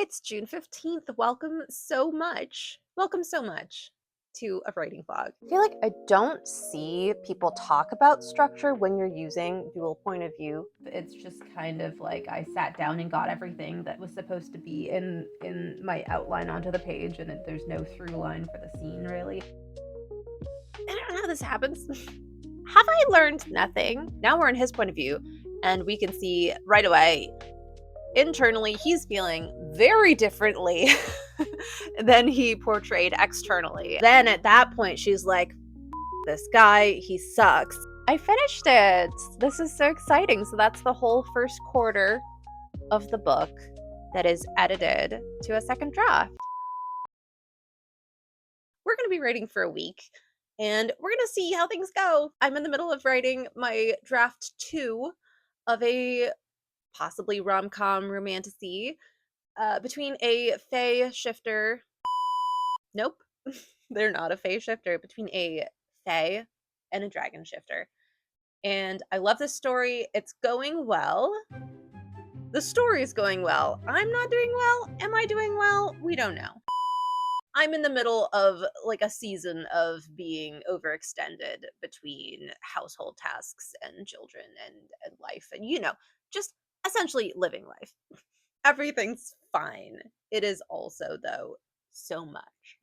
It's June 15th. Welcome so much. Welcome so much to a writing vlog. I feel like I don't see people talk about structure when you're using dual point of view. It's just kind of like I sat down and got everything that was supposed to be in my outline onto the page, and there's no through line for the scene, really. I don't know how this happens. Have I learned nothing? Now we're in his point of view, and we can see right away, internally, he's feeling very differently than he portrayed externally. Then at that point, she's like, this guy, he sucks. I finished it. This is so exciting. So that's the whole first quarter of the book that is edited to a second draft. We're going to be writing for a week and we're going to see how things go. I'm in the middle of writing my draft 2 of a possibly rom-com romantasy between a fae shifter. Nope, they're not a fae shifter. Between a fae and a dragon shifter. And I love this story. It's going well. The story is going well. I'm not doing well. Am I doing well? We don't know. I'm in the middle of like a season of being overextended between household tasks and children and life and just essentially living life. Everything's fine. It is also though so much.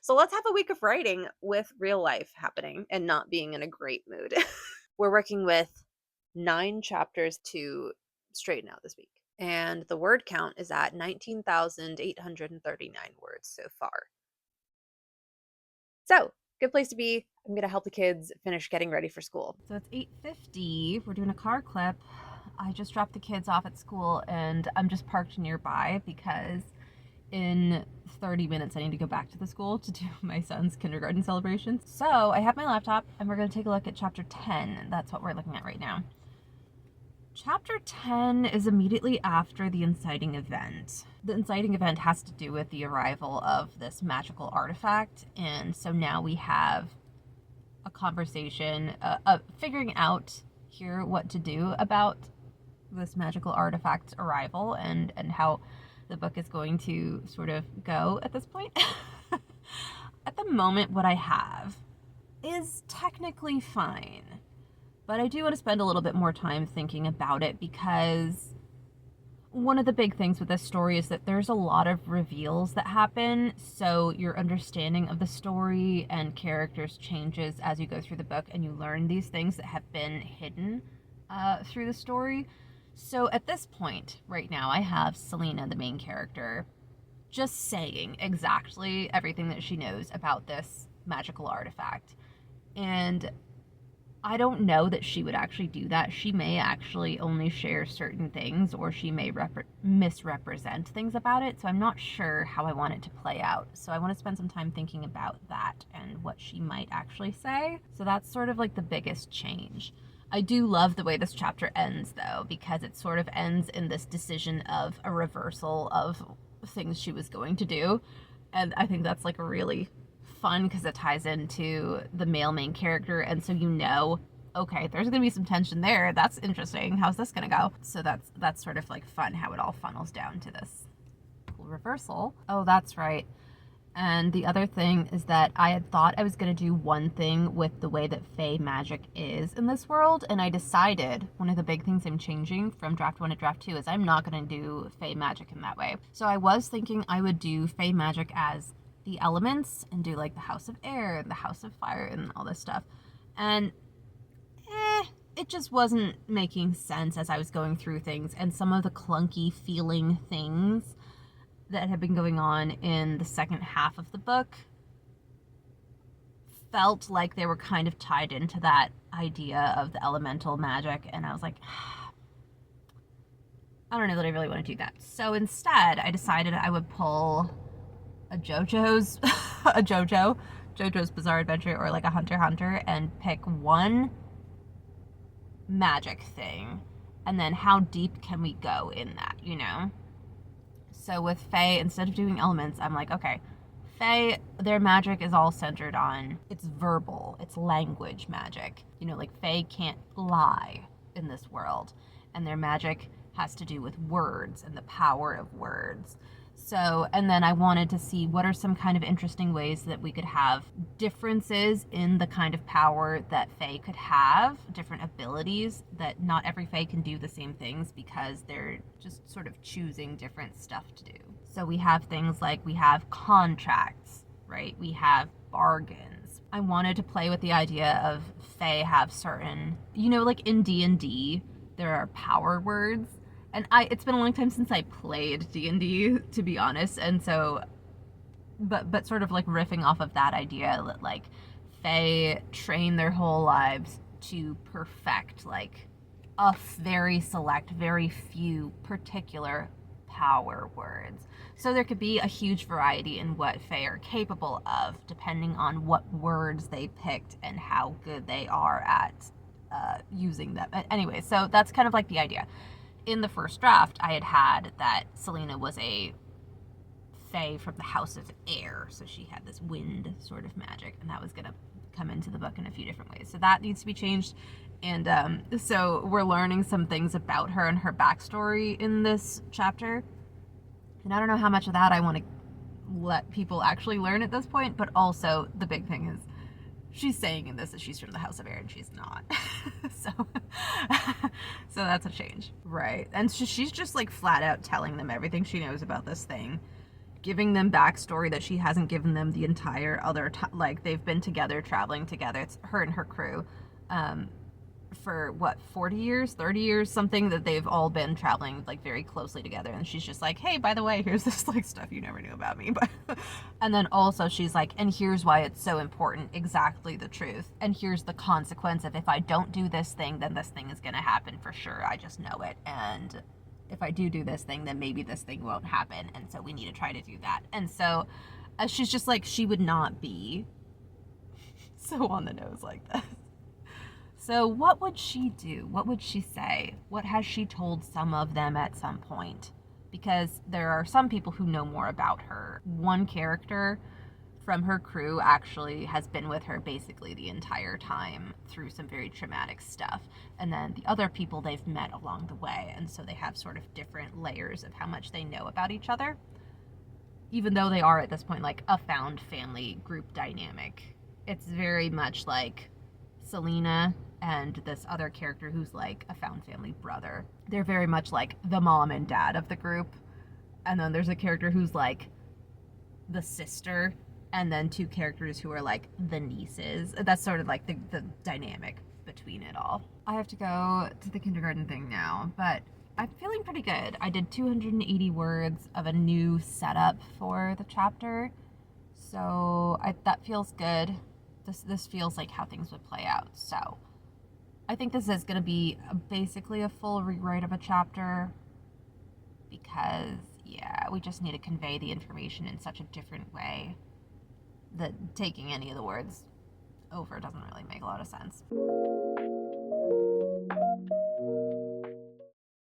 So let's have a week of writing with real life happening and not being in a great mood. We're working with 9 chapters to straighten out this week. And the word count is at 19,839 words so far. So, good place to be. I'm going to help the kids finish getting ready for school. So it's 8:50. We're doing a car clip. I just dropped the kids off at school, and I'm just parked nearby because in 30 minutes I need to go back to the school to do my son's kindergarten celebration. So I have my laptop, and we're going to take a look at chapter 10. That's what we're looking at right now. Chapter 10 is immediately after the inciting event. The inciting event has to do with the arrival of this magical artifact, and so now we have a conversation of figuring out here what to do about this magical artifact's arrival and how the book is going to sort of go at this point. At the moment, what I have is technically fine. But I do want to spend a little bit more time thinking about it because one of the big things with this story is that there's a lot of reveals that happen, so your understanding of the story and characters changes as you go through the book and you learn these things that have been hidden through the story. So at this point, right now, I have Selena, the main character, just saying exactly everything that she knows about this magical artifact. And I don't know that she would actually do that. She may actually only share certain things, or she may misrepresent things about it. So I'm not sure how I want it to play out. So I want to spend some time thinking about that and what she might actually say. So that's sort of like the biggest change. I do love the way this chapter ends, though, because it sort of ends in this decision of a reversal of things she was going to do. And I think that's like a really fun because it ties into the male main character, and so okay, there's gonna be some tension there. That's interesting. How's this gonna go? So that's sort of like fun how it all funnels down to this cool reversal. Oh, that's right. And the other thing is that I had thought I was gonna do one thing with the way that fae magic is in this world, and I decided one of the big things I'm changing from draft 1 to draft 2 is I'm not gonna do fae magic in that way. So I was thinking I would do fae magic as the elements and do like the house of air and the house of fire and all this stuff. And it just wasn't making sense as I was going through things, and some of the clunky feeling things that had been going on in the second half of the book felt like they were kind of tied into that idea of the elemental magic, and I was like, I don't know that I really want to do that. So instead I decided I would pull a JoJo's Bizarre Adventure, or like a Hunter x Hunter, and pick one magic thing, and then how deep can we go in that, So with fae, instead of doing elements, I'm like, okay, fae, their magic is all centered on, it's verbal, it's language magic. Like fae can't lie in this world, and their magic has to do with words and the power of words. So, and then I wanted to see what are some kind of interesting ways that we could have differences in the kind of power that Fae could have, different abilities that not every Fae can do the same things because they're just sort of choosing different stuff to do. So we have things like we have contracts, right? We have bargains. I wanted to play with the idea of Fae have certain, like in D&D, there are power words, and it's been a long time since I played D&D, to be honest, and so but sort of like riffing off of that idea that like Fae train their whole lives to perfect like a very select, very few particular power words. So there could be a huge variety in what Fae are capable of depending on what words they picked and how good they are at using them. Anyway, so that's kind of like the idea. In the first draft, I had that Selena was a Fae from the House of Air, so she had this wind sort of magic, and that was going to come into the book in a few different ways. So that needs to be changed, and so we're learning some things about her and her backstory in this chapter, and I don't know how much of that I want to let people actually learn at this point, but also the big thing is she's saying in this that she's from the House of Air and she's not. so so that's a change, right? And she's just like flat out telling them everything she knows about this thing, giving them backstory that she hasn't given them the entire other time. Like they've been together, traveling together. It's her and her crew for what, 40 years, 30 years, something, that they've all been traveling like very closely together. And she's just like, hey, by the way, here's this like stuff you never knew about me. But and then also she's like, and here's why it's so important, exactly the truth, and here's the consequence of if I don't do this thing, then this thing is going to happen for sure. I just know it. And if I do this thing, then maybe this thing won't happen, and so we need to try to do that. And so she's just like, she would not be so on the nose like this. So what would she do? What would she say? What has she told some of them at some point? Because there are some people who know more about her. One character from her crew actually has been with her basically the entire time through some very traumatic stuff. And then the other people they've met along the way. And so they have sort of different layers of how much they know about each other, even though they are at this point like a found family group dynamic. It's very much like Selena and this other character who's like a found family brother. They're very much like the mom and dad of the group. And then there's a character who's like the sister, and then two characters who are like the nieces. That's sort of like the dynamic between it all. I have to go to the kindergarten thing now, but I'm feeling pretty good. I did 280 words of a new setup for the chapter, so that feels good. This feels like how things would play out. So I think this is going to be basically a full rewrite of a chapter because, yeah, we just need to convey the information in such a different way that taking any of the words over doesn't really make a lot of sense.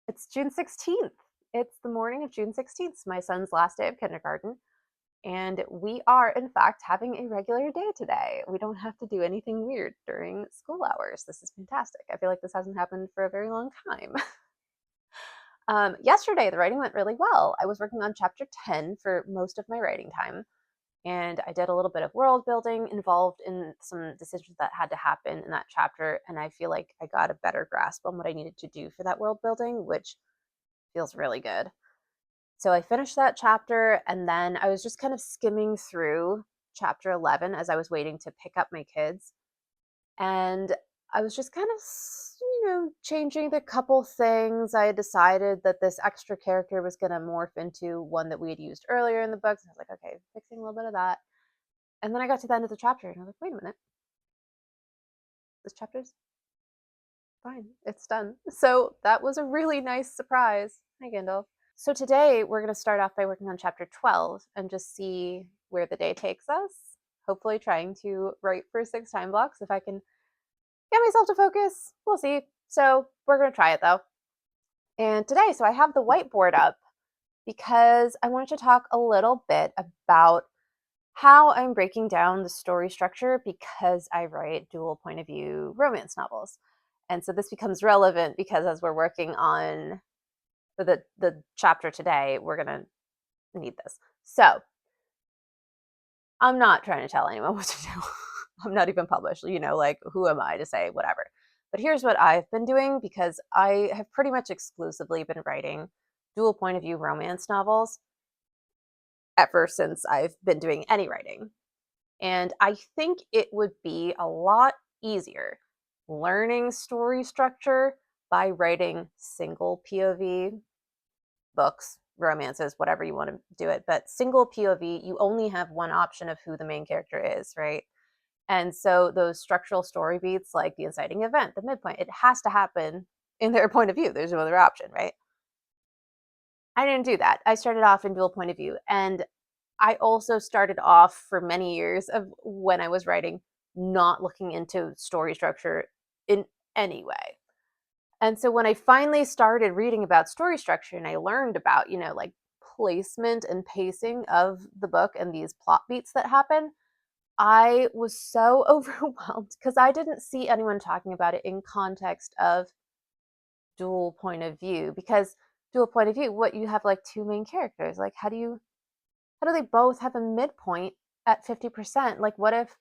It's June 16th. It's the morning of June 16th, my son's last day of kindergarten. And we are, in fact, having a regular day today. We don't have to do anything weird during school hours. This is fantastic. I feel like this hasn't happened for a very long time. Yesterday, the writing went really well. I was working on chapter 10 for most of my writing time, and I did a little bit of world building involved in some decisions that had to happen in that chapter, and I feel like I got a better grasp on what I needed to do for that world building, which feels really good. So I finished that chapter, and then I was just kind of skimming through chapter 11 as I was waiting to pick up my kids. And I was just kind of, changing the couple things. I had decided that this extra character was going to morph into one that we had used earlier in the books. I was like, okay, fixing a little bit of that. And then I got to the end of the chapter, and I was like, wait a minute. This chapter's fine. It's done. So that was a really nice surprise. Hi, Gandalf. So today we're going to start off by working on chapter 12 and just see where the day takes us. Hopefully trying to write for 6 time blocks. If I can get myself to focus, we'll see. So we're going to try it though. And today, so I have the whiteboard up because I wanted to talk a little bit about how I'm breaking down the story structure because I write dual point of view romance novels. And so this becomes relevant because as we're working on the chapter today, we're gonna need this. So I'm not trying to tell anyone what to do. I'm not even published, like, who am I to say whatever? But here's what I've been doing, because I have pretty much exclusively been writing dual point of view romance novels ever since I've been doing any writing. And I think it would be a lot easier learning story structure by writing single POV books, romances, whatever you want to do it. But single POV, you only have one option of who the main character is, right? And so those structural story beats, like the inciting event, the midpoint, it has to happen in their point of view. There's no other option, right? I didn't do that. I started off in dual point of view. And I also started off for many years of when I was writing, not looking into story structure in any way. And so when I finally started reading about story structure and I learned about, like placement and pacing of the book and these plot beats that happen, I was so overwhelmed because I didn't see anyone talking about it in context of dual point of view. Because dual point of view, what, you have like two main characters. Like, how do they both have a midpoint at 50%? Like, what if,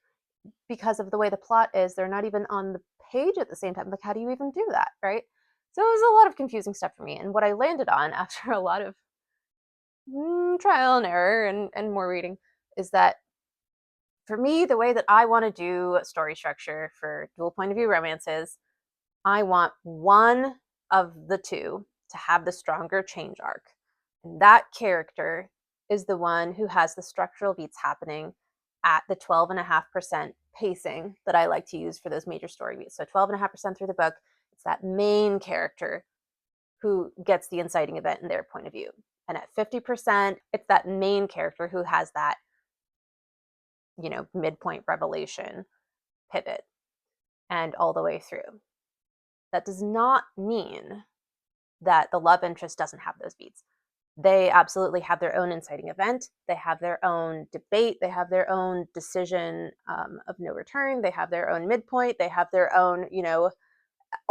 because of the way the plot is, they're not even on the page at the same time? Like, how do you even do that, right? So it was a lot of confusing stuff for me. And what I landed on after a lot of trial and error and more reading is that, for me, the way that I want to do story structure for dual point of view romances, I want one of the two to have the stronger change arc. And that character is the one who has the structural beats happening at the 12.5% pacing that I like to use for those major story beats. So 12.5% through the book, it's that main character who gets the inciting event in their point of view. And at 50%, it's that main character who has that, midpoint revelation pivot and all the way through. That does not mean that the love interest doesn't have those beats. They absolutely have their own inciting event. They have their own debate. They have their own decision of no return. They have their own midpoint. They have their own,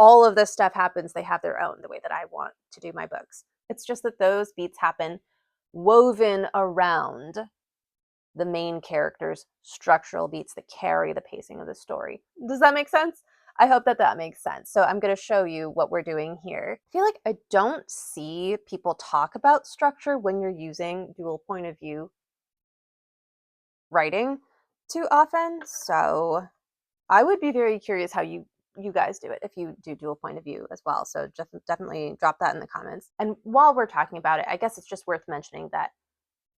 all of this stuff happens. They have their own, the way that I want to do my books. It's just that those beats happen woven around the main character's structural beats that carry the pacing of the story. Does that make sense? I hope that that makes sense. So I'm going to show you what we're doing here. I feel like I don't see people talk about structure when you're using dual point of view writing too often. So I would be very curious how you guys do it if you do dual point of view as well. So just definitely drop that in the comments. And while we're talking about it, I guess it's just worth mentioning that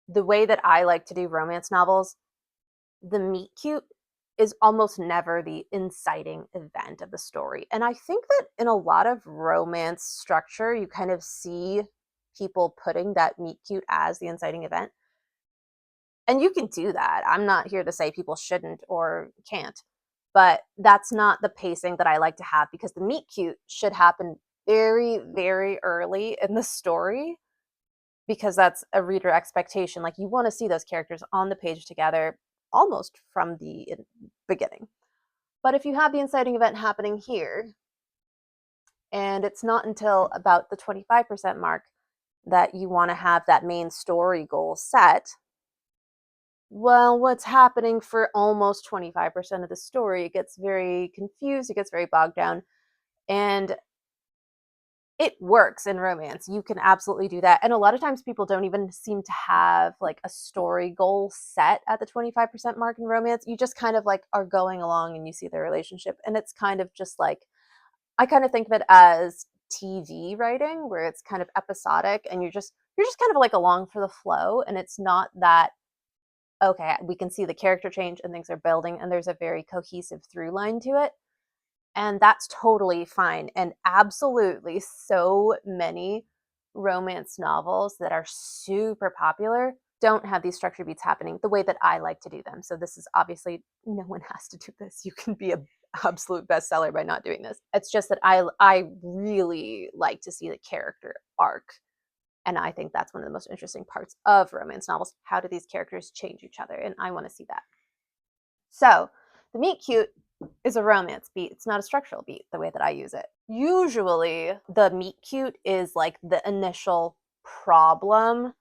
the way that I like to do romance novels, the meet cute is almost never the inciting event of the story. And I think that in a lot of romance structure, you kind of see people putting that meet cute as the inciting event. And you can do that. I'm not here to say people shouldn't or can't, but that's not the pacing that I like to have, because the meet cute should happen very, very early in the story, because that's a reader expectation. Like, you want to see those characters on the page together almost from the beginning. But if you have the inciting event happening here, and it's not until about the 25% mark that you want to have that main story goal set, well, what's happening for almost 25% of the story? It gets very confused, it gets very bogged down, and it works in romance. You can absolutely do that. And a lot of times people don't even seem to have like a story goal set at the 25% mark in romance. You just kind of like are going along and you see their relationship. And it's kind of just like, I kind of think of it as TV writing, where it's kind of episodic and you're just kind of like along for the flow. And it's not that, okay, we can see the character change and things are building and there's a very cohesive through line to it. And that's totally fine. And absolutely, so many romance novels that are super popular don't have these structure beats happening the way that I like to do them. So this is obviously, no one has to do this. You can be a absolute bestseller by not doing this. It's just that I really like to see the character arc. And I think that's one of the most interesting parts of romance novels. How do these characters change each other? And I want to see that. So the meet cute is a romance beat. It's not a structural beat the way that I use it. Usually, the meet cute is like the initial problem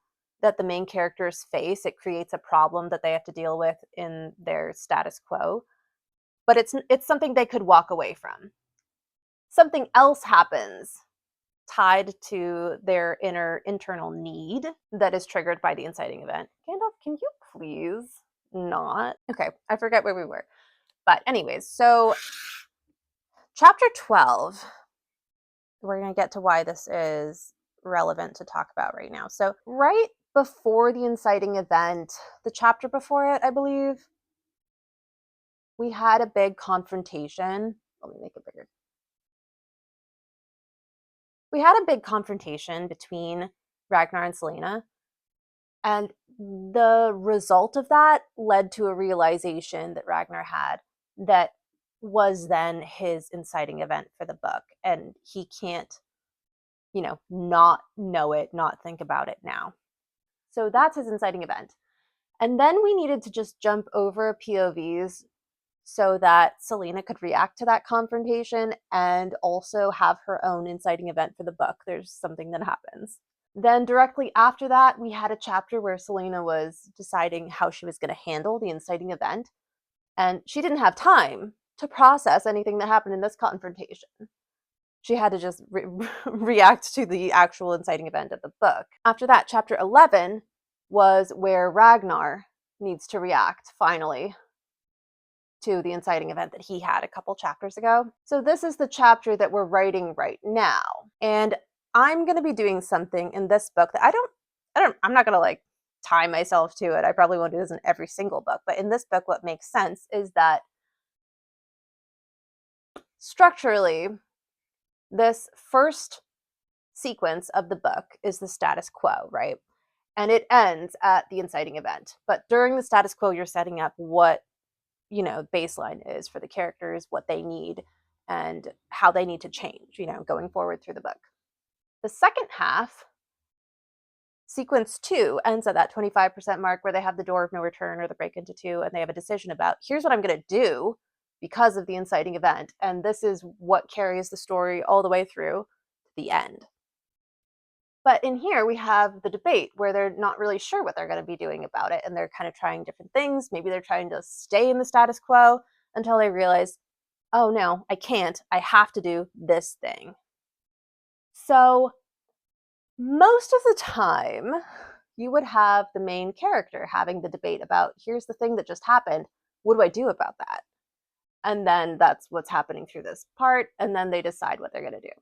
that the main characters face. It creates a problem that they have to deal with in their status quo, but it's something they could walk away from. Something else happens tied to their internal need that is triggered by the inciting event. Gandalf, can you please not? Okay, I forget where we were. But anyways, so chapter 12, we're going to get to why this is relevant to talk about right now. So right before the inciting event, the chapter before it, I believe, we had a big confrontation. Let me make it bigger. We had a big confrontation between Ragnar and Selena, and the result of that led to a realization that Ragnar had that was then his inciting event for the book, and he can't, not know it, not think about it now. So that's his inciting event. And then we needed to just jump over POVs so that Selena could react to that confrontation and also have her own inciting event for the book. There's something that happens. Then directly after that, we had a chapter where Selena was deciding how she was going to handle the inciting event, and she didn't have time to process anything that happened in this confrontation. She had to just react to the actual inciting event of the book. After that, chapter 11 was where Ragnar needs to react, finally, to the inciting event that he had a couple chapters ago. So this is the chapter that we're writing right now. And I'm going to be doing something in this book that I'm not going to like tie myself to it. I probably won't do this in every single book, but in this book, what makes sense is that structurally, this first sequence of the book is the status quo, right? And it ends at the inciting event. But during the status quo, you're setting up what, baseline is for the characters, what they need, and how they need to change, going forward through the book. The second half, sequence 2, ends at that 25% mark where they have the door of no return or the break into 2, and they have a decision about, here's what I'm going to do because of the inciting event. And this is what carries the story all the way through to the end. But in here, we have the debate where they're not really sure what they're going to be doing about it, and they're kind of trying different things. Maybe they're trying to stay in the status quo until they realize, oh no, I can't. I have to do this thing. So most of the time, you would have the main character having the debate about, here's the thing that just happened. What do I do about that? And then that's what's happening through this part, and then they decide what they're going to do.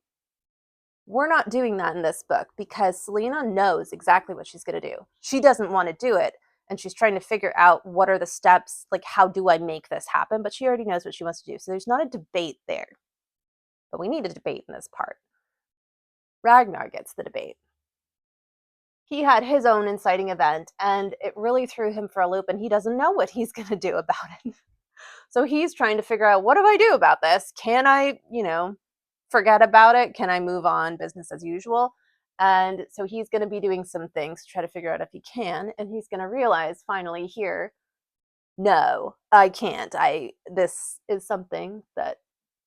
We're not doing that in this book because Selena knows exactly what she's going to do. She doesn't want to do it, and she's trying to figure out what are the steps, like how do I make this happen, but she already knows what she wants to do. So there's not a debate there. But we need a debate in this part. Ragnar gets the debate. He had his own inciting event, and it really threw him for a loop, and he doesn't know what he's going to do about it. So he's trying to figure out, what do I do about this? Can I, forget about it? Can I move on, business as usual? And so he's going to be doing some things to try to figure out if he can, and he's going to realize finally here, no, I can't. This is something that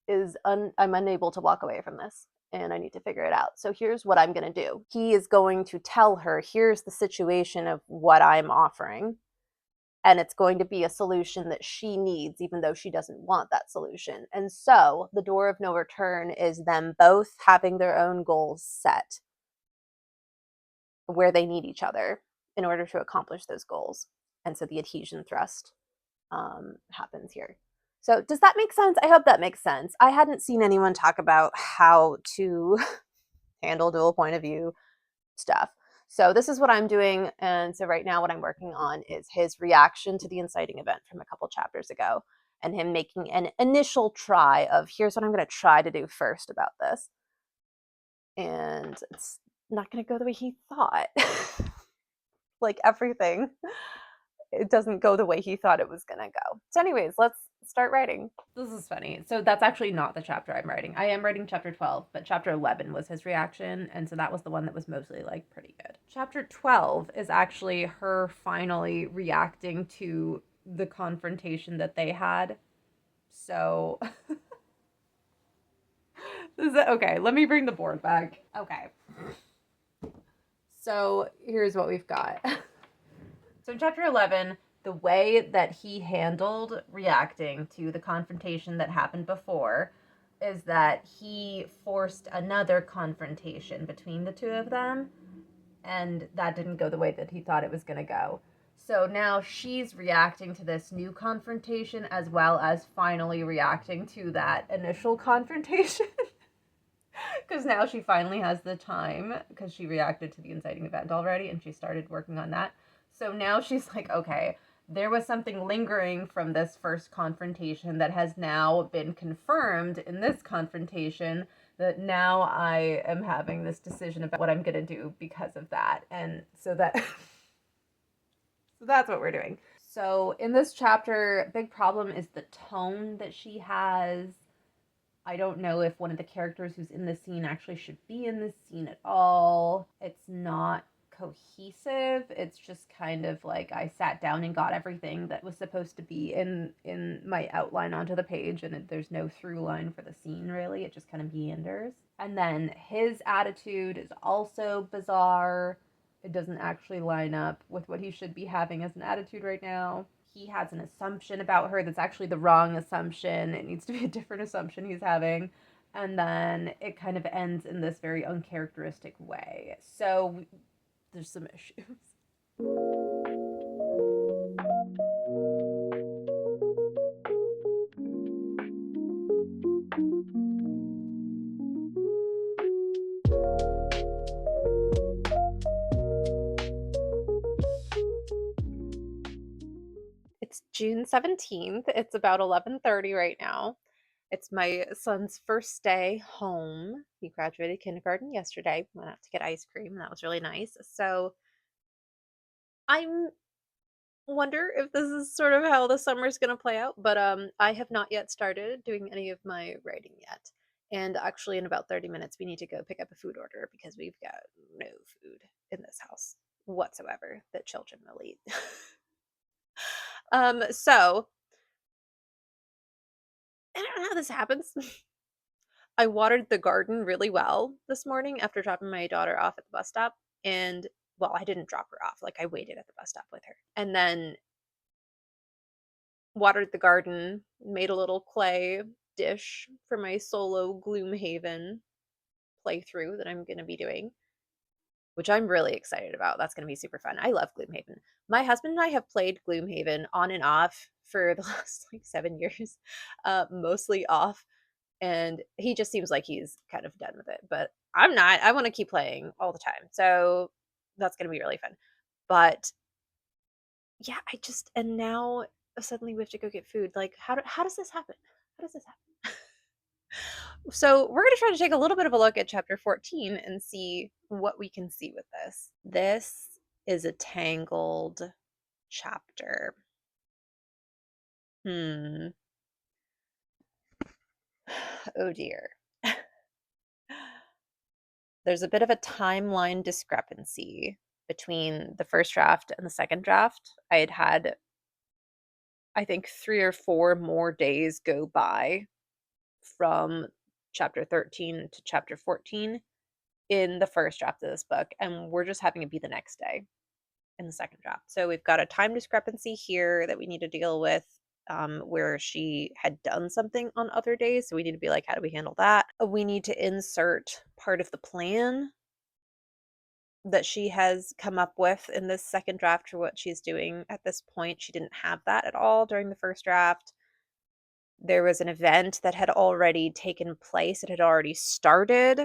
is I'm unable to walk away from this, and I need to figure it out. So here's what I'm going to do. He is going to tell her, here's the situation of what I'm offering, and it's going to be a solution that she needs, even though she doesn't want that solution. And so the door of no return is them both having their own goals set where they need each other in order to accomplish those goals. And so the adhesion thrust happens here. So does that make sense? I hope that makes sense. I hadn't seen anyone talk about how to handle dual point of view stuff. So this is what I'm doing. And so right now what I'm working on is his reaction to the inciting event from a couple chapters ago, and him making an initial try of, here's what I'm going to try to do first about this. And it's not going to go the way he thought. Like everything, it doesn't go the way he thought it was going to go. So anyways, let's start writing. This is funny. So that's actually not the chapter I'm writing. I am writing chapter 12, but chapter 11 was his reaction, and so that was the one that was mostly like pretty good. Chapter 12 is actually her finally reacting to the confrontation that they had So okay, let me bring the board back. Okay. So here's what we've got. So in chapter 11, the way that he handled reacting to the confrontation that happened before is that he forced another confrontation between the two of them, and that didn't go the way that he thought it was going to go. So now she's reacting to this new confrontation as well as finally reacting to that initial confrontation. Because now she finally has the time, because she reacted to the inciting event already and she started working on that. So now she's like, okay, there was something lingering from this first confrontation that has now been confirmed in this confrontation, that now I am having this decision about what I'm going to do because of that. And so that so that's what we're doing. So in this chapter, big problem is the tone that she has. I don't know if one of the characters who's in this scene actually should be in this scene at all. It's not cohesive. It's just kind of like I sat down and got everything that was supposed to be in my outline onto the page, and there's no through line for the scene really. It just kind of meanders. And then his attitude is also bizarre. It doesn't actually line up with what he should be having as an attitude right now. He has an assumption about her that's actually the wrong assumption. It needs to be a different assumption he's having. And then it kind of ends in this very uncharacteristic way. So there's some issues. It's June 17th. It's about 11:30 right now. It's my son's first day home. He graduated kindergarten yesterday. Went out to get ice cream. That was really nice. So I'm wonder if this is sort of how the summer's going to play out, but I have not yet started doing any of my writing yet. And actually in about 30 minutes we need to go pick up a food order because we've got no food in this house whatsoever that children will eat. So I don't know how this happens. I watered the garden really well this morning after dropping my daughter off at the bus stop. And well, I didn't drop her off. Like I waited at the bus stop with her. And then watered the garden, made a little clay dish for my solo Gloomhaven playthrough that I'm going to be doing, which I'm really excited about. That's going to be super fun. I love Gloomhaven. My husband and I have played Gloomhaven on and off for the last like 7 years, mostly off. And he just seems like he's kind of done with it, but I'm not. I want to keep playing all the time. So that's going to be really fun. But yeah, and now suddenly we have to go get food. Like, how does this happen? How does this happen? So we're going to try to take a little bit of a look at chapter 14 and see what we can see with this. This is a tangled chapter. Oh dear. There's a bit of a timeline discrepancy between the first draft and the second draft. I had, I think, 3 or 4 more days go by from chapter 13 to chapter 14 in the first draft of this book, and we're just having it be the next day in the second draft. So we've got a time discrepancy here that we need to deal with, where she had done something on other days. So we need to be like, how do we handle that? We need to insert part of the plan that she has come up with in this second draft for what she's doing at this point. She didn't have that at all during the first draft. There was an event that had already taken place, it had already started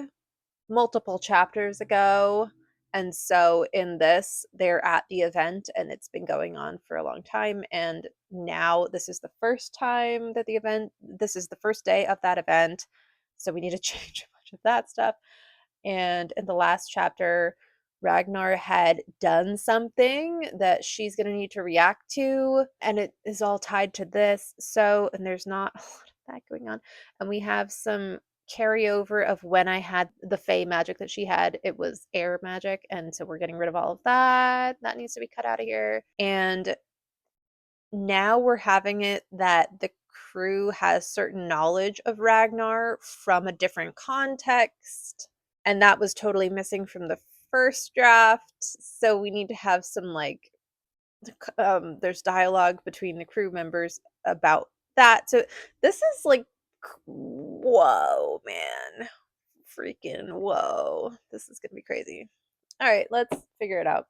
multiple chapters ago. And so in this, they're at the event and it's been going on for a long time. And now this is the first time that this is the first day of that event. So we need to change a bunch of that stuff. And in the last chapter, Ragnar had done something that she's going to need to react to, and it is all tied to this. So, and there's not a lot of that going on. And we have some carryover of when I had the Fey magic that she had. It was air magic, and so we're getting rid of all of that. That needs to be cut out of here. And now we're having it that the crew has certain knowledge of Ragnar from a different context, and that was totally missing from the first draft. So we need to have some like there's dialogue between the crew members about that. So this is like whoa, man. Freaking whoa. This is going to be crazy. All right, let's figure it out.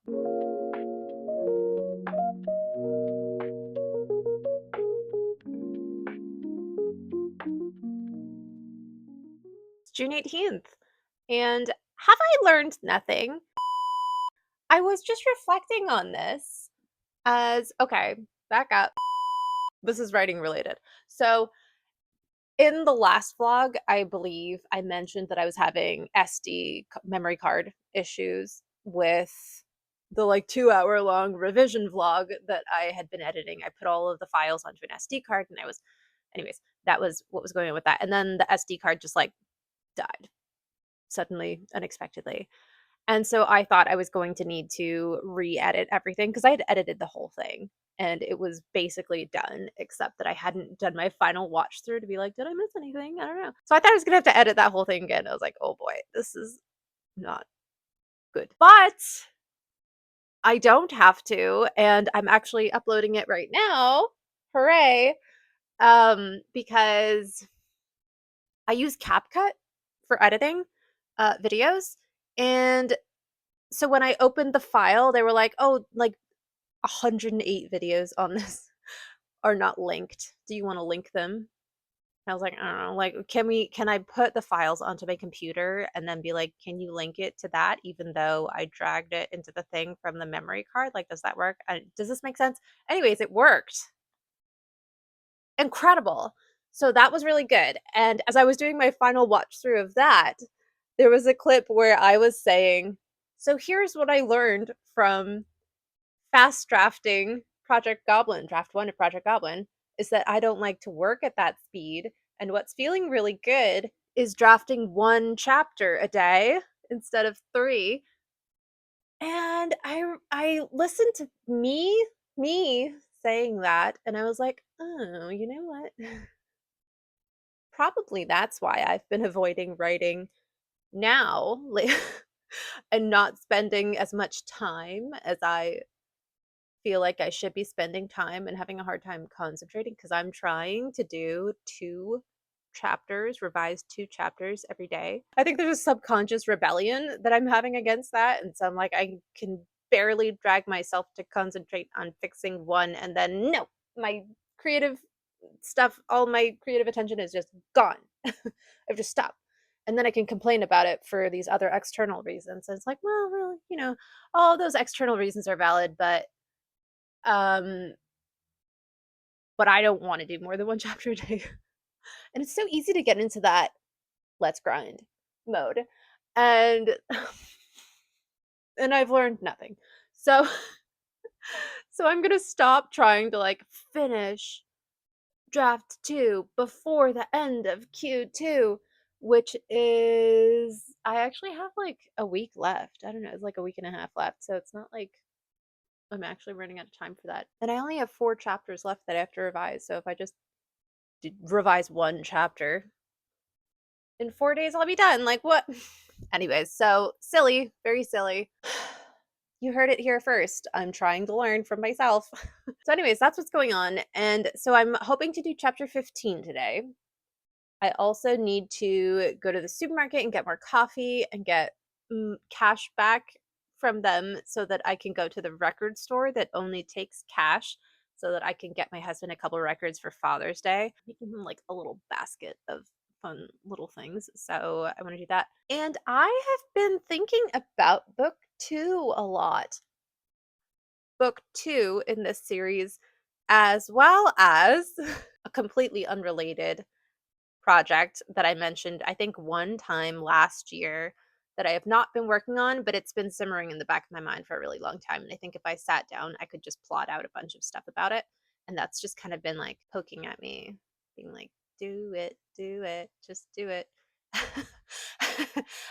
It's June 18th. And have I learned nothing? I was just reflecting on this as okay, back up. This is writing related. So, in the last vlog, I believe I mentioned that I was having memory card issues with the like 2-hour long revision vlog that I had been editing. I put all of the files onto an SD card and anyways, that was what was going on with that. And then the SD card just like died suddenly, unexpectedly. And so I thought I was going to need to re-edit everything because I had edited the whole thing and it was basically done, except that I hadn't done my final watch through to be like, did I miss anything? I don't know. So I thought I was gonna have to edit that whole thing again. I was like, oh boy, this is not good. But I don't have to, and I'm actually uploading it right now. Hooray. Because I use CapCut for editing videos. And so when I opened the file, they were like, oh, like 108 videos on this are not linked. Do you want to link them? I was like, I don't know, like, can I put the files onto my computer and then be like, can you link it to that, even though I dragged it into the thing from the memory card? Like, does that work? Does this make sense? Anyways, it worked. Incredible. So that was really good. And as I was doing my final watch through of that, there was a clip where I was saying, so here's what I learned from fast drafting Project Goblin, draft 1 of Project Goblin, is that I don't like to work at that speed. And what's feeling really good is drafting 1 chapter a day instead of 3. And I listened to me saying that, and I was like, oh, you know what? Probably that's why I've been avoiding writing now and not spending as much time as I feel like I should be spending time and having a hard time concentrating because I'm trying to do 2 chapters, revise 2 chapters every day. I think there's a subconscious rebellion that I'm having against that. And so I'm like, I can barely drag myself to concentrate on fixing 1. And then, no, my creative stuff, all my creative attention is just gone. I've just stopped. And then I can complain about it for these other external reasons. And it's like, well, you know, all those external reasons are valid, um, but I don't want to do more than 1 chapter a day. And it's so easy to get into that let's grind mode. And and I've learned nothing. So so I'm going to stop trying to like finish draft 2 before the end of Q2, which is I actually have like a week left. I don't know, it's like a week and a half left. So it's not like I'm actually running out of time for that. And I only have 4 chapters left that I have to revise. So if I just revise 1 chapter in 4 days, I'll be done. Like, what? Anyways, so silly, very silly. You heard it here first. I'm trying to learn from myself. So, anyways, that's what's going on. And so I'm hoping to do chapter 15 today. I also need to go to the supermarket and get more coffee and get cash back from them so that I can go to the record store that only takes cash so that I can get my husband a couple records for Father's Day. Making him like a little basket of fun little things. So I want to do that. And I have been thinking about book 2 a lot. Book 2 in this series, as well as a completely unrelated project that I mentioned, I think one time last year that I have not been working on, but it's been simmering in the back of my mind for a really long time. And I think if I sat down, I could just plot out a bunch of stuff about it. And that's just kind of been like poking at me, being like, do it, just do it.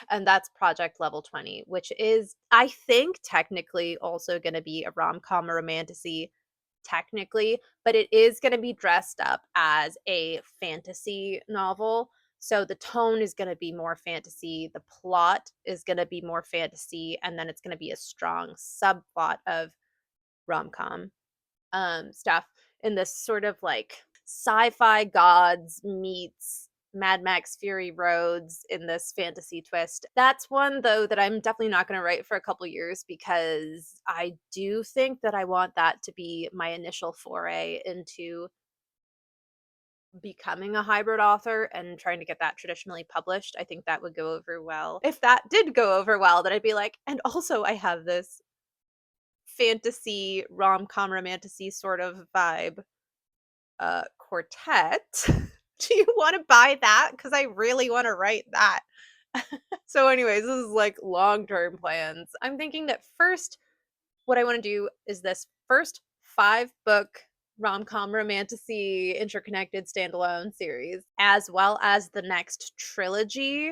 And that's Project Level 20, which is, I think, technically also going to be a rom com or romantasy technically, but it is going to be dressed up as a fantasy novel. So the tone is going to be more fantasy, the plot is going to be more fantasy, and then it's going to be a strong subplot of rom-com stuff in this sort of like sci-fi gods meets Mad Max Fury Roads in this fantasy twist. That's one though that I'm definitely not going to write for a couple years because I do think that I want that to be my initial foray into becoming a hybrid author and trying to get that traditionally published. I think that would go over well. If that did go over well, then I'd be like, and also I have this fantasy rom-com romantasy sort of vibe quartet. Do you want to buy that? Because I really want to write that. So anyways, this is like long-term plans. I'm thinking that first what I want to do is this first 5-book rom-com romantasy interconnected standalone series, as well as the next trilogy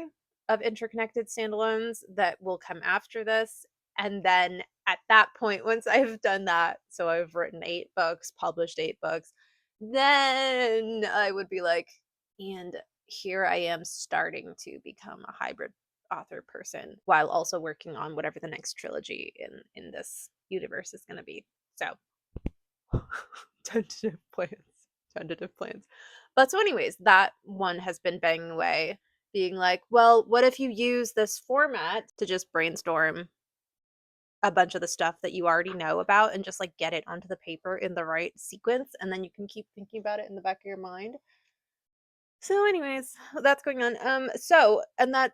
of interconnected standalones that will come after this. And then at that point, once I've done that, so I've written 8 books, published 8 books, then I would be like, and here I am starting to become a hybrid author person while also working on whatever the next trilogy in this universe is going to be. So tentative plans, tentative plans. But so anyways, that one has been banging away, being like, well, what if you use this format to just brainstorm a bunch of the stuff that you already know about and just like get it onto the paper in the right sequence, and then you can keep thinking about it in the back of your mind. So anyways, that's going on. And that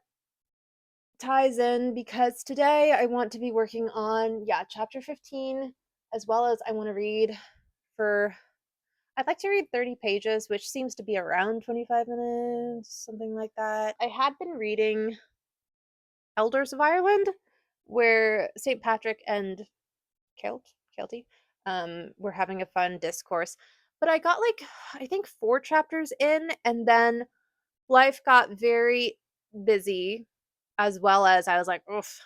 ties in because today I want to be working on, yeah, chapter 15, as well as I want to read for, I'd like to read 30 pages, which seems to be around 25 minutes, something like that. I had been reading Elders of Ireland, where St. Patrick and Kelty were having a fun discourse. But I got like, I think 4 chapters in, and then life got very busy, as well as I was like, oof,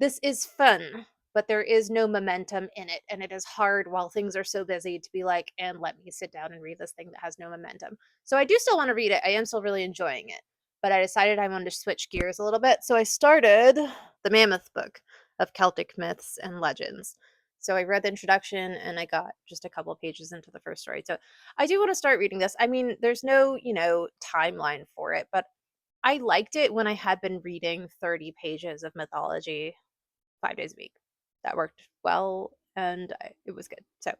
this is fun, but there is no momentum in it. And it is hard while things are so busy to be like, and let me sit down and read this thing that has no momentum. So I do still want to read it. I am still really enjoying it. But I decided I wanted to switch gears a little bit. So I started the Mammoth book of Celtic myths and legends. So I read the introduction and I got just a couple of pages into the first story. So I do want to start reading this. I mean, there's no, timeline for it, but I liked it when I had been reading 30 pages of mythology 5 days a week. That worked well, and it was good. So,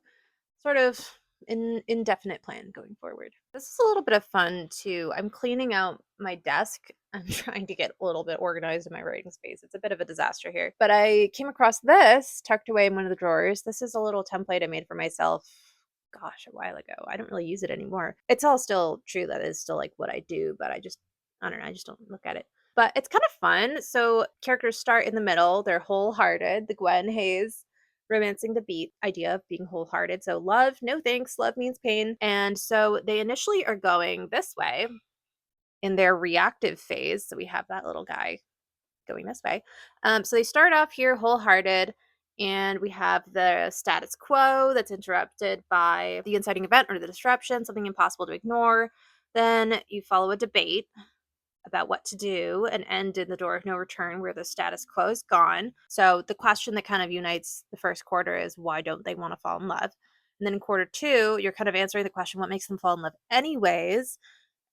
sort of an indefinite plan going forward. This is a little bit of fun too. I'm cleaning out my desk. I'm trying to get a little bit organized in my writing space. It's a bit of a disaster here. But I came across this tucked away in one of the drawers. This is a little template I made for myself, gosh, a while ago. I don't really use it anymore. It's all still true. That is still like what I do, but I don't know, I just don't look at it. But it's kind of fun. So characters start in the middle. They're wholehearted. The Gwen Hayes romancing the beat idea of being wholehearted. So love, no thanks. Love means pain. And so they initially are going this way in their reactive phase. So we have that little guy going this way. So they start off here wholehearted. And we have the status quo that's interrupted by the inciting event or the disruption, something impossible to ignore. Then you follow a debate about what to do and end in the door of no return where the status quo is gone. So the question that kind of unites the first quarter is, why don't they want to fall in love? And then in quarter 2, you're kind of answering the question, what makes them fall in love anyways,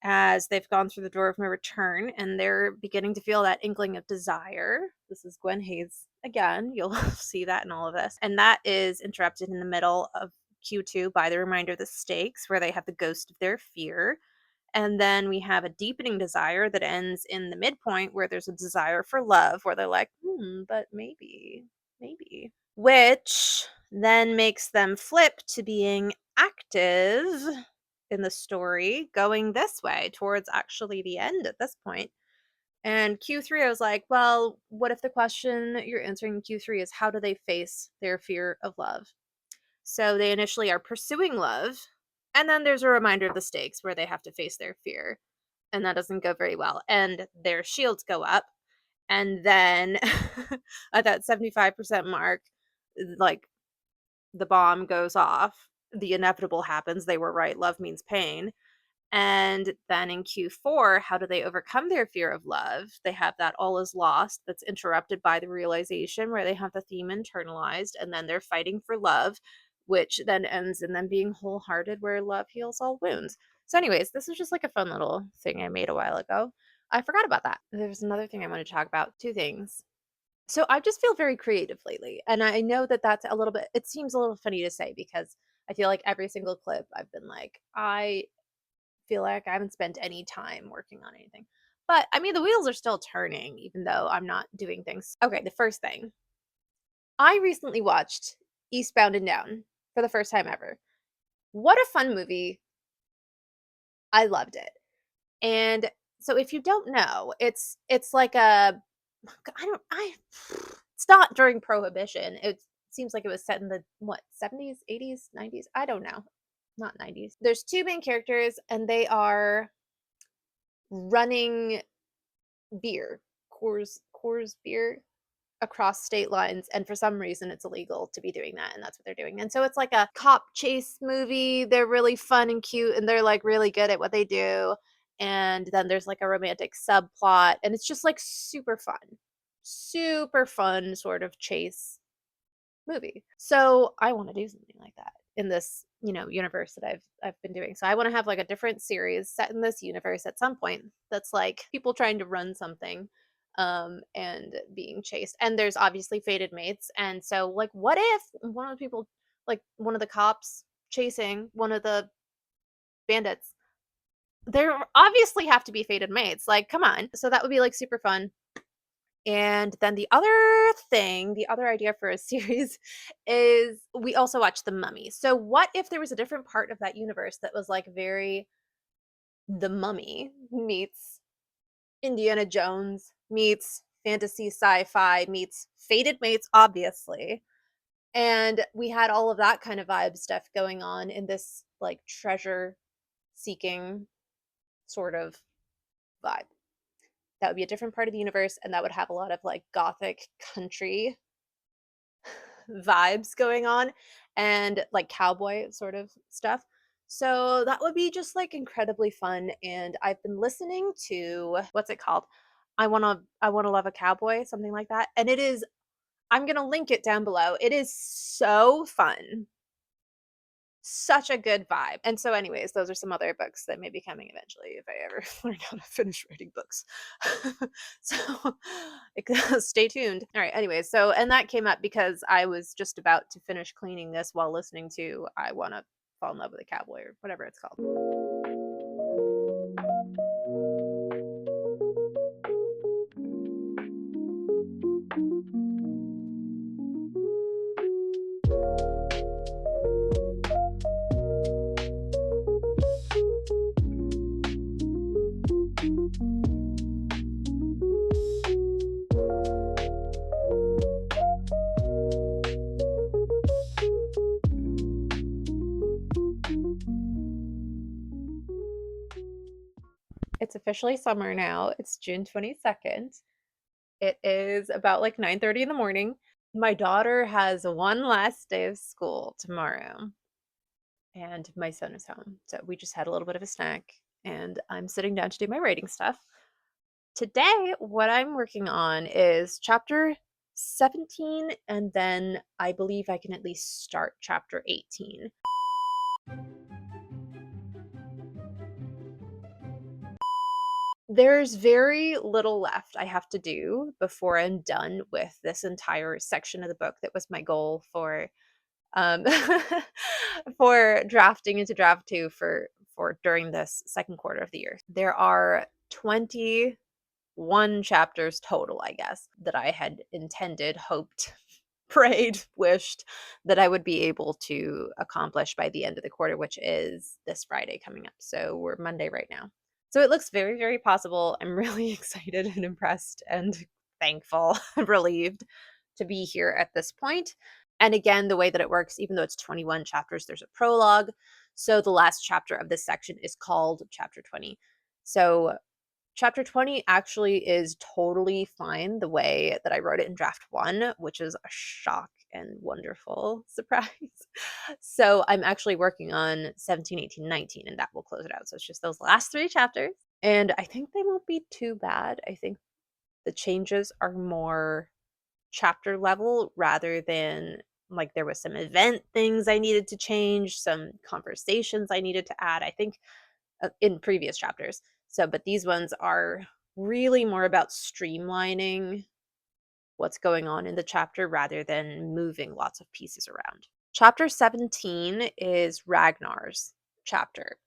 as they've gone through the door of no return and they're beginning to feel that inkling of desire. This is Gwen Hayes again. You'll see that in all of this. And that is interrupted in the middle of Q2 by the reminder of the stakes, where they have the ghost of their fear. And then we have a deepening desire that ends in the midpoint where there's a desire for love, where they're like, but maybe, which then makes them flip to being active in the story, going this way towards actually the end at this point. And Q3, I was like, well, what if the question you're answering in Q3 is how do they face their fear of love? So they initially are pursuing love, and then there's a reminder of the stakes where they have to face their fear, and that doesn't go very well. And their shields go up, and then at that 75% mark, like the bomb goes off, the inevitable happens. They were right. Love means pain. And then in Q4, how do they overcome their fear of love? They have that all is lost that's interrupted by the realization where they have the theme internalized, and then they're fighting for love, which then ends in them being wholehearted, where love heals all wounds. So, anyways, this is just like a fun little thing I made a while ago. I forgot about that. There's another thing I want to talk about, two things. So, I just feel very creative lately. And I know that that's a little bit, it seems a little funny to say because I feel like every single clip I've been like, I feel like I haven't spent any time working on anything. But I mean, the wheels are still turning, even though I'm not doing things. Okay, the first thing I recently watched Eastbound and Down for the first time ever. What a fun movie. I loved it. And so if you don't know, it's like a I don't I it's not during prohibition. It seems like it was set in the what, 70s, 80s, 90s? I don't know. Not 90s. There's two main characters and they are running beer, Coors beer across state lines, and for some reason it's illegal to be doing that, and that's what they're doing. And so it's like a cop chase movie. They're really fun and cute, and they're like really good at what they do. And then there's like a romantic subplot, and it's just like super fun sort of chase movie. So I want to do something like that in this, universe that I've been doing. So I want to have like a different series set in this universe at some point that's like people trying to run something and being chased. And there's obviously fated mates. And so like what if one of the people like one of the cops chasing one of the bandits, there obviously have to be fated mates. Like come on. So that would be like super fun. And then the other thing, the other idea for a series is we also watch The Mummy. So what if there was a different part of that universe that was like very The Mummy meets Indiana Jones meets fantasy sci-fi meets Fated Mates, obviously. And we had all of that kind of vibe stuff going on in this like treasure seeking sort of vibe. That would be a different part of the universe, and that would have a lot of like gothic country vibes going on and like cowboy sort of stuff. So that would be just like incredibly fun. And I've been listening to what's it called? I wanna love a cowboy, something like that. And it is, I'm gonna link it down below. It is so fun. Such a good vibe. And so, anyways, those are some other books that may be coming eventually if I ever learn how to finish writing books. So, stay tuned. All right. Anyways, so and that came up because I was just about to finish cleaning this while listening to "I Want to Fall in Love with a Cowboy" or whatever it's called. It's officially summer now. It's June 22nd. It is about like 9:30 in the morning. My daughter has one last day of school tomorrow, and my son is home. So we just had a little bit of a snack, and I'm sitting down to do my writing stuff. Today, what I'm working on is chapter 17, and then I believe I can at least start chapter 18. There's very little left I have to do before I'm done with this entire section of the book that was my goal for um for drafting into draft 2 for during this second quarter of the year. There are 21 chapters total, I guess, that I had intended, hoped, prayed, wished that I would be able to accomplish by the end of the quarter, which is this Friday coming up. So we're Monday right now. So it looks very, very possible. I'm really excited and impressed and thankful and relieved to be here at this point. And again, the way that it works, even though it's 21 chapters, there's a prologue. So the last chapter of this section is called chapter 20. So chapter 20 actually is totally fine the way that I wrote it in draft 1, which is a shock and wonderful surprise. So I'm actually working on 17, 18, 19, and that will close it out. So it's just those last 3 chapters, and I think they won't be too bad. I think the changes are more chapter level rather than like there was some event things I needed to change, some conversations I needed to add, I think, in previous chapters. So, but these ones are really more about streamlining what's going on in the chapter rather than moving lots of pieces around. Chapter 17 is Ragnar's chapter.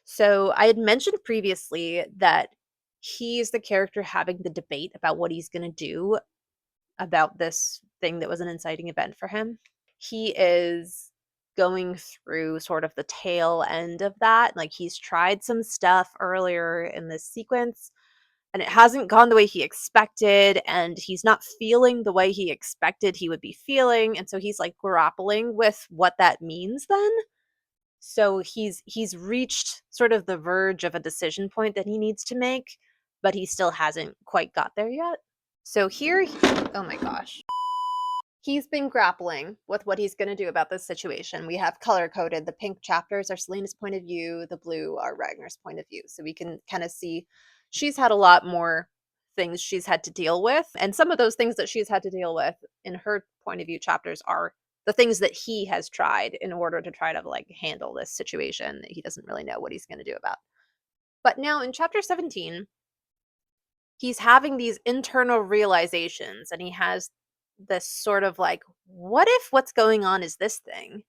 So I had mentioned previously that he is the character having the debate about what he's going to do about this thing that was an inciting event for him. He is going through sort of the tail end of that. Like he's tried some stuff earlier in this sequence and it hasn't gone the way he expected, and he's not feeling the way he expected he would be feeling, and so he's like grappling with what that means then. So he's reached sort of the verge of a decision point that he needs to make, but he still hasn't quite got there yet. So here, oh my gosh. He's been grappling with what he's going to do about this situation. We have color coded. The pink chapters are Selena's point of view, the blue are Ragnar's point of view. So we can kind of see she's had a lot more things she's had to deal with. And some of those things that she's had to deal with in her point of view chapters are the things that he has tried in order to try to like handle this situation that he doesn't really know what he's going to do about. But now in chapter 17, he's having these internal realizations and he has this sort of like, what if what's going on is this thing?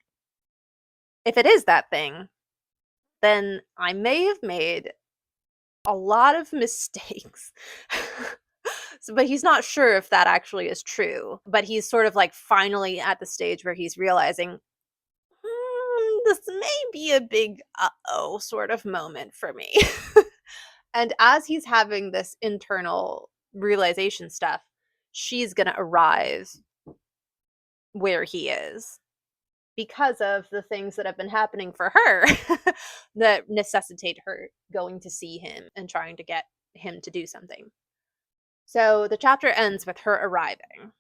If it is that thing, then I may have made a lot of mistakes. So, but he's not sure if that actually is true. But he's sort of like finally at the stage where he's realizing, this may be a big uh-oh sort of moment for me. And as he's having this internal realization stuff, she's going to arrive where he is because of the things that have been happening for her that necessitate her going to see him and trying to get him to do something. So the chapter ends with her arriving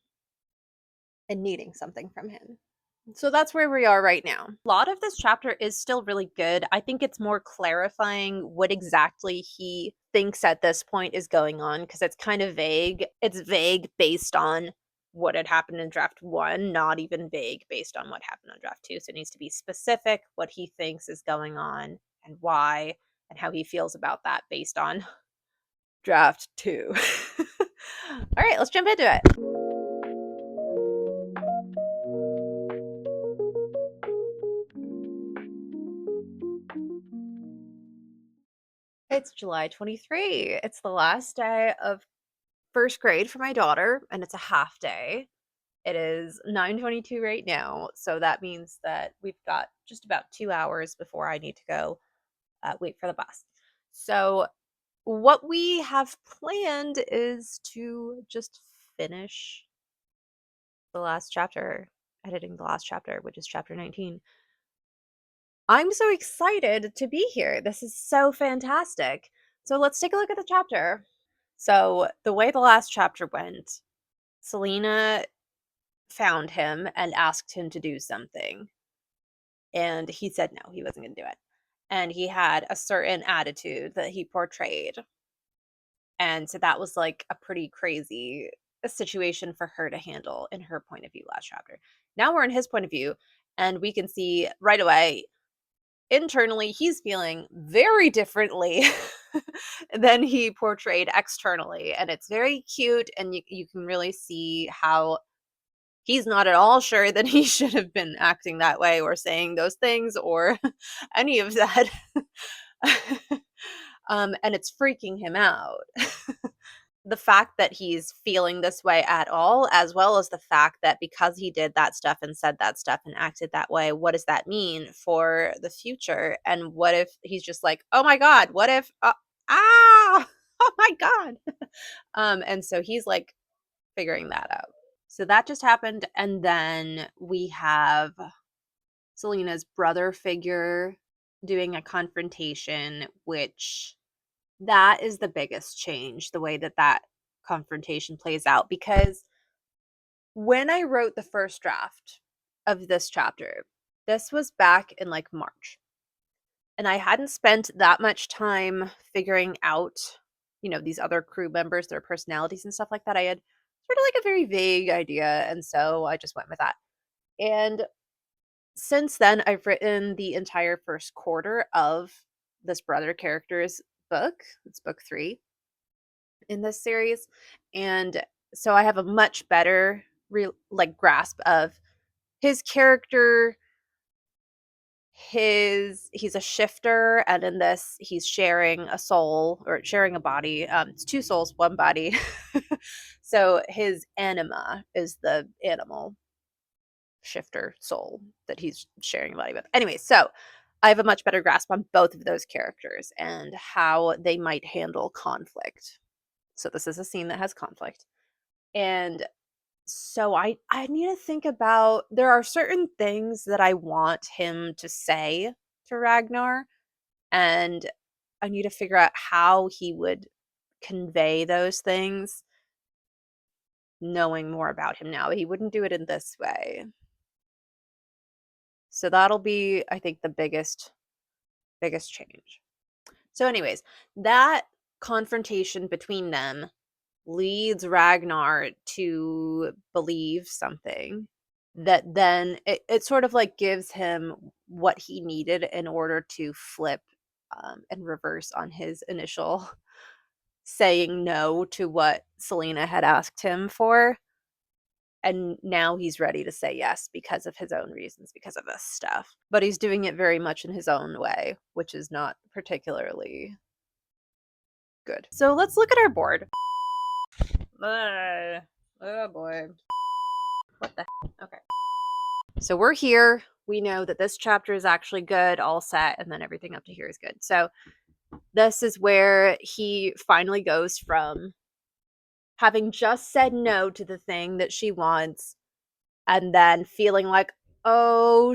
and needing something from him. So that's where we are right now. A lot of this chapter is still really good. I think it's more clarifying what exactly he thinks at this point is going on because it's kind of vague. It's vague based on what had happened in draft 1, not even vague based on what happened on draft 2. So it needs to be specific what he thinks is going on and why and how he feels about that based on draft 2. All right, let's jump into it. It's July 23. It's the last day of first grade for my daughter, and it's a half day. It is 9:22 right now, so that means that we've got just about 2 hours before I need to go wait for the bus. So what we have planned is to just finish the last chapter, editing the last chapter, which is chapter 19. I'm so excited to be here. This is so fantastic. So let's take a look at the chapter. So the way the last chapter went, Selena found him and asked him to do something. And he said no, he wasn't going to do it. And he had a certain attitude that he portrayed. And so that was like a pretty crazy situation for her to handle in her point of view last chapter. Now we're in his point of view, and we can see right away internally he's feeling very differently than he portrayed externally, and it's very cute, and you can really see how he's not at all sure that he should have been acting that way or saying those things or any of that. And it's freaking him out. The fact that he's feeling this way at all, as well as the fact that because he did that stuff and said that stuff and acted that way, what does that mean for the future? And what if he's just like, oh my God, what if, oh my God. And so he's like figuring that out. So that just happened. And then we have Selena's brother figure doing a confrontation, which that is the biggest change, the way that that confrontation plays out, because when I wrote the first draft of this chapter, this was back in like March. And I hadn't spent that much time figuring out, these other crew members, their personalities and stuff like that. I had sort of like a very vague idea. And so I just went with that. And since then, I've written the entire first quarter of this brother character's book. It's book 3 in this series. And so I have a much better grasp of his character. He's a shifter, and in this he's sharing a soul, or sharing a body. It's 2 souls, 1 body. So his anima is the animal shifter soul that he's sharing a body with. Anyway, so I have a much better grasp on both of those characters and how they might handle conflict. So this is a scene that has conflict. And so I need to think about, there are certain things that I want him to say to Ragnar, and I need to figure out how he would convey those things, knowing more about him now. He wouldn't do it in this way. So that'll be, I think, the biggest change. So anyways, that confrontation between them leads Ragnar to believe something that then it sort of like gives him what he needed in order to flip and reverse on his initial saying no to what Selena had asked him for. And now he's ready to say yes because of his own reasons, because of this stuff. But he's doing it very much in his own way, which is not particularly good. So let's look at our board. Oh boy. What the heck? Okay. So we're here. We know that this chapter is actually good, all set, and then everything up to here is good. So this is where he finally goes from having just said no to the thing that she wants and then feeling like, oh,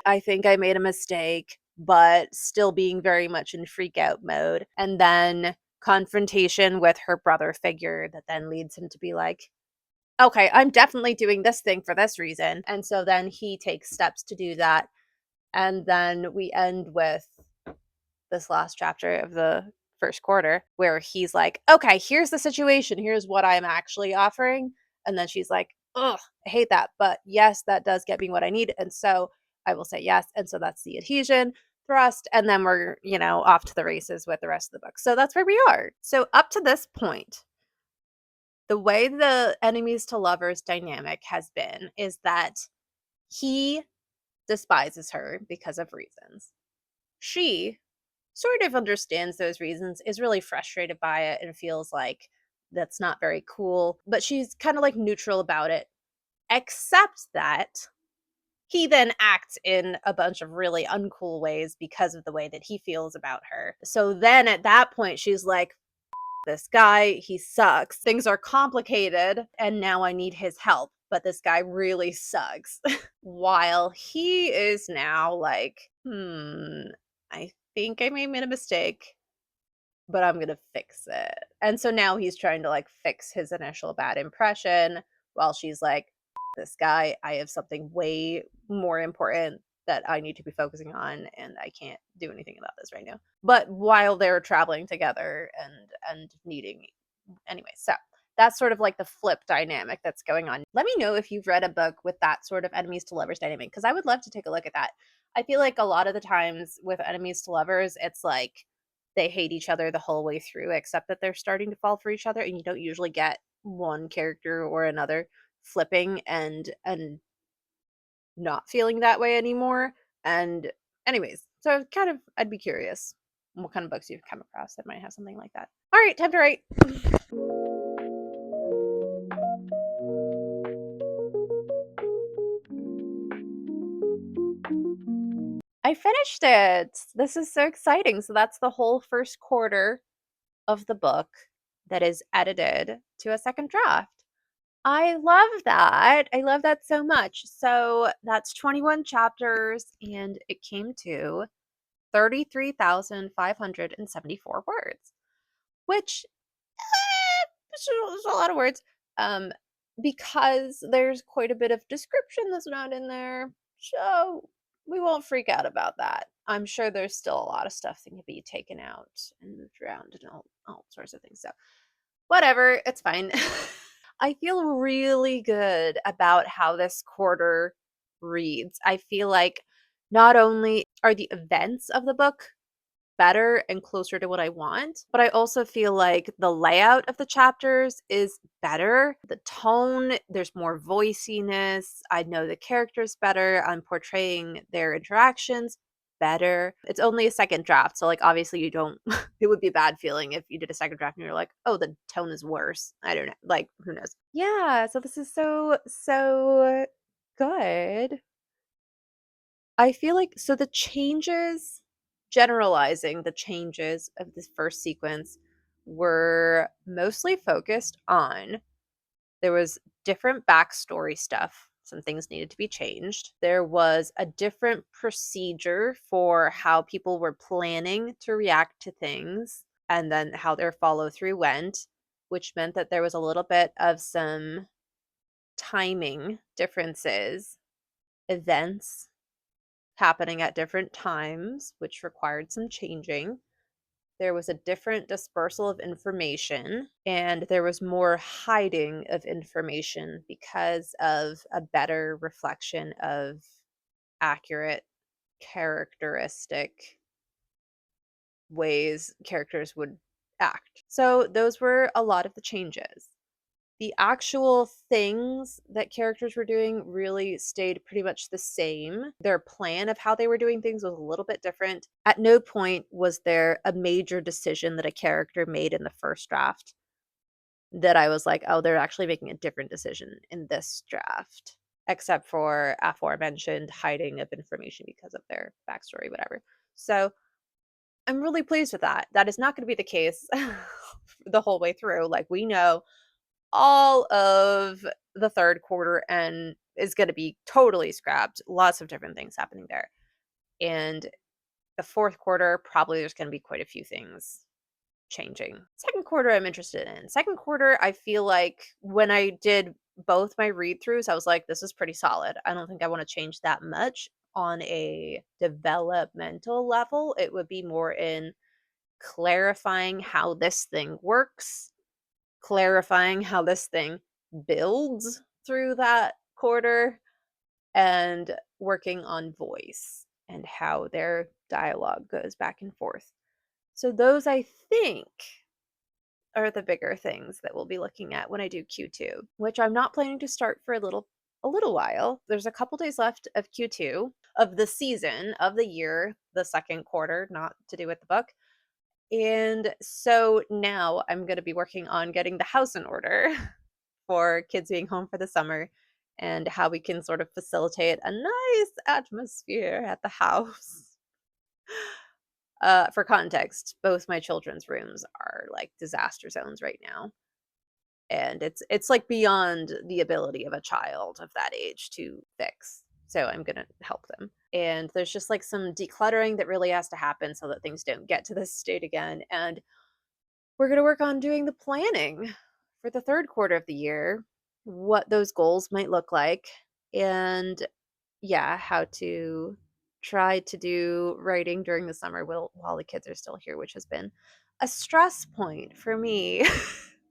I think I made a mistake, but still being very much in freak out mode. And then confrontation with her brother figure that then leads him to be like, okay, I'm definitely doing this thing for this reason. And so then he takes steps to do that. And then we end with this last chapter of the first quarter where he's like, okay, here's the situation. Here's what I'm actually offering. And then she's like, ugh, I hate that. But yes, that does get me what I need. And so I will say yes. And so that's the adhesion thrust. And then we're, off to the races with the rest of the book. So that's where we are. So up to this point, the way the enemies to lovers dynamic has been is that he despises her because of reasons. She sort of understands those reasons, is really frustrated by it, and feels like that's not very cool, but she's kind of like neutral about it, except that he then acts in a bunch of really uncool ways because of the way that he feels about her. So then at that point, she's like, this guy, he sucks. Things are complicated, and now I need his help. But this guy really sucks. While he is now like, I think I may have made a mistake, but I'm gonna fix it. And so now he's trying to like fix his initial bad impression while she's like, this guy, I have something way more important that I need to be focusing on, and I can't do anything about this right now. But while they're traveling together and needing, anyway, so that's sort of like the flip dynamic that's going on. Let me know if you've read a book with that sort of enemies to lovers dynamic, because I would love to take a look at that. I feel like a lot of the times with enemies to lovers, it's like they hate each other the whole way through, except that they're starting to fall for each other, and you don't usually get one character or another flipping and not feeling that way anymore. And anyways, so kind of I'd be curious what kind of books you've come across that might have something like that. All right, time to write. I finished it. This is so exciting. So that's the whole first quarter of the book that is edited to a second draft. I love that. I love that so much. So that's 21 chapters, and it came to 33,574 words, which is a lot of words. because there's quite a bit of description that's not in there. So we won't freak out about that. I'm sure there's still a lot of stuff that can be taken out and moved around and all sorts of things. So whatever, it's fine. I feel really good about how this quarter reads. I feel like not only are the events of the book better and closer to what I want, but I also feel like the layout of the chapters is better. The tone, there's more voiciness. I know the characters better. I'm portraying their interactions better. It's only a second draft, so like obviously you don't it would be a bad feeling if you did a second draft and you're like, "Oh, the tone is worse." I don't know. Like, who knows? Yeah, so this is so good. I feel like so the changes, generalizing the changes of this first sequence were mostly focused on there was different backstory stuff. Some things needed to be changed. There was a different procedure for how people were planning to react to things and then how their follow through went, which meant that there was a little bit of some timing differences, events happening at different times, which required some changing. There was a different dispersal of information, and there was more hiding of information because of a better reflection of accurate characteristic ways characters would act. So, those were a lot of the changes. The actual things that characters were doing really stayed pretty much the same. Their plan of how they were doing things was a little bit different. At no point was there a major decision that a character made in the first draft that I was like, "Oh, they're actually making a different decision in this draft." Except for aforementioned hiding of information because of their backstory, whatever. So I'm really pleased with that. That is not going to be the case the whole way through. Like, we know all of the third quarter and is going to be totally scrapped. Lots of different things happening there. And the fourth quarter, probably there's going to be quite a few things changing. Second quarter, I'm interested in. Second quarter, I feel like when I did both my read throughs, I was like, this is pretty solid. I don't think I want to change that much on a developmental level. It would be more in clarifying how this thing works, clarifying how this thing builds through that quarter, and working on voice and how their dialogue goes back and forth. So those I think are the bigger things that we'll be looking at when I do Q2, which I'm not planning to start for a little while. There's a couple days left of Q2 of the season of the year, the second quarter, not to do with the book. And so now I'm going to be working on getting the house in order for kids being home for the summer and how we can sort of facilitate a nice atmosphere at the house. For context, both my children's rooms are like disaster zones right now. And it's like beyond the ability of a child of that age to fix. So I'm gonna help them. And there's just like some decluttering that really has to happen so that things don't get to this state again. And we're going to work on doing the planning for the third quarter of the year, what those goals might look like, and yeah, how to try to do writing during the summer while the kids are still here, which has been a stress point for me.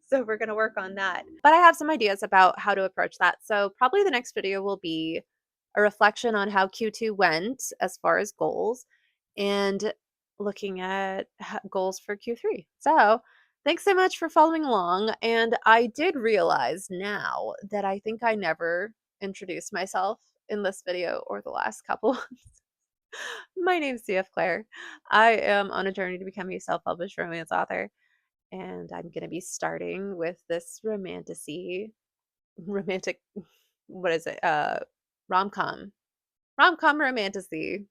So we're going to work on that. But I have some ideas about how to approach that. So probably the next video will be a reflection on how Q2 went as far as goals and looking at goals for Q3. So thanks so much for following along. And I did realize now that I think I never introduced myself in this video or the last couple. My name's CF Claire. I am on a journey to become a self-published romance author, and I'm going to be starting with this romantic, what is it? Rom-com, romantasy,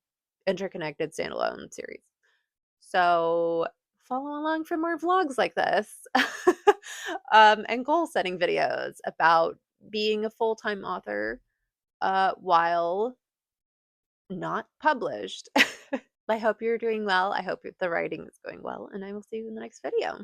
interconnected standalone series. So follow along for more vlogs like this, and goal setting videos about being a full-time author while not published. I hope you're doing well. I hope the writing is going well, and I will see you in the next video.